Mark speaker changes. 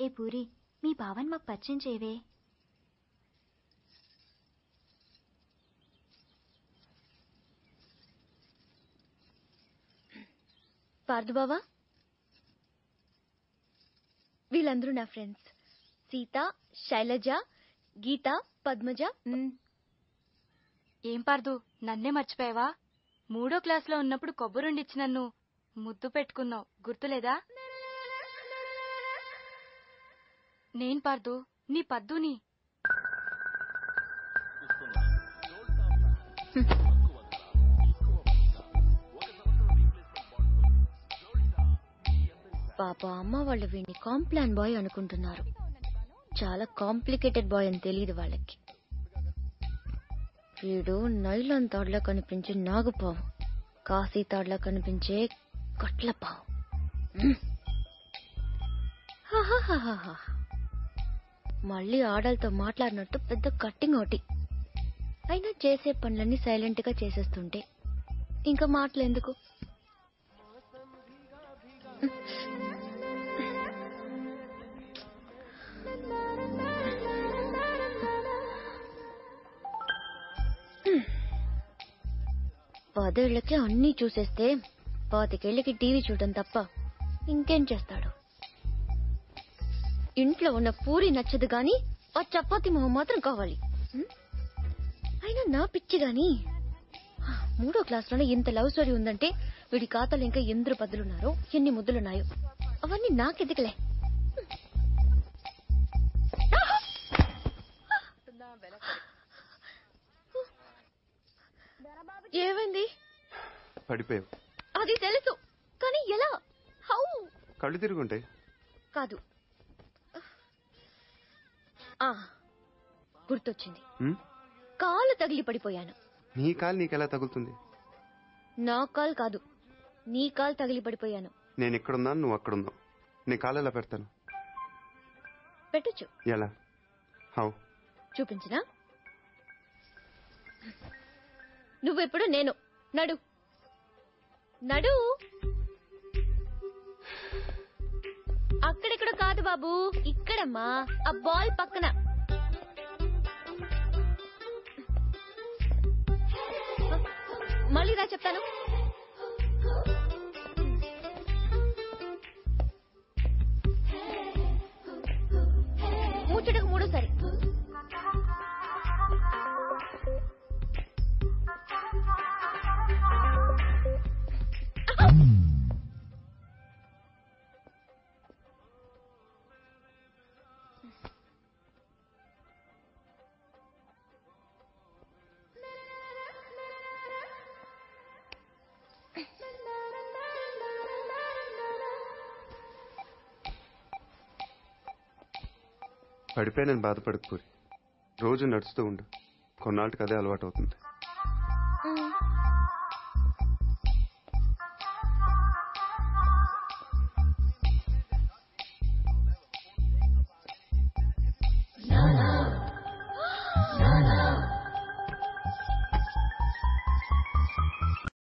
Speaker 1: ఏ పూరి, మీ బావన్ మాకు పరిచయం చేయవే.
Speaker 2: పార్దుబావా, వీళ్ళందరూ నా ఫ్రెండ్స్. సీత, శైలజ, గీత, పద్మజ.
Speaker 3: ఏం పార్దు, నన్నే మర్చిపోయావా? 3వ క్లాస్లో ఉన్నప్పుడు కొబ్బరుండిచ్చి నన్ను ముద్దు పెట్టుకున్నావు, గుర్తులేదా? నేను పార్దు, నీ పద్దుని.
Speaker 2: పాప అమ్మ వాళ్ళు వీడిని కాంప్లాన్ బాయ్ అనుకుంటున్నారు. చాలా కాంప్లికేటెడ్ బాయ్ అని తెలియదు వాళ్ళకి. వీడు నైలాన్ తాడ్లా కనిపించే నాగుపావు, కాశీ తాడ్లా కనిపించే కట్లపావు. మళ్ళీ ఆడలతో మాట్లాడినట్టు పెద్ద కట్టింగ్ ఒకటి. అయినా చేసే పనులన్నీ సైలెంట్ గా చేసేస్తుంటే ఇంకా మాటలెందుకు? పదేళ్లకి అన్నీ చూసేస్తే 25 ఏళ్లకి టీవీ చూడటం తప్ప ఇంకేం చేస్తాడు? ఇంట్లో ఉన్న పూరి నచ్చదు గాని ఆ చపాతి మొహం మాత్రం కావాలి. అయినా నా పిచ్చి గాని 3వ క్లాస్లోనే ఇంత లవ్ స్టోరీ ఉందంటే వీడి ఖాతాలో ఇంకా ఎందరు పద్దులున్నారో, ఎన్ని ముద్దులున్నాయో అవన్నీ నాకెదికలే. ఏమైంది?
Speaker 4: పడిపోయావు.
Speaker 2: అది తెలుసు, కానీ ఎలా? హౌ?
Speaker 4: కళ్ళు తిరుగుంటాయి.
Speaker 2: కాదు, గుర్తొచ్చింది. కాలు తగిలి పడిపోయాను.
Speaker 4: నీ కాలు నీకెలా తగులుతుంది?
Speaker 2: నా కాలు కాదు, నీ కాలు తగిలి పడిపోయాను.
Speaker 4: నేను ఇక్కడున్నాను, నువ్వు అక్కడున్నావు. నీ కాలు ఎలా పెడతాను?
Speaker 2: పెట్టొచ్చు.
Speaker 4: ఎలా? హౌ?
Speaker 2: చూపించినా? నువ్వెప్పుడు నేను. నడు నడు. అక్కడెక్కడ కాదు బాబు, ఇక్కడమ్మా, ఆ బాల్ పక్కన. మళ్ళీ రా చెప్తాను. ముచ్చటకు 3సారి.
Speaker 4: పడిపోయి నేను బాధపడకు పూరి. రోజు నడుస్తూ ఉండు, కొన్నాళ్ళకి అదే అలవాటు అవుతుంది.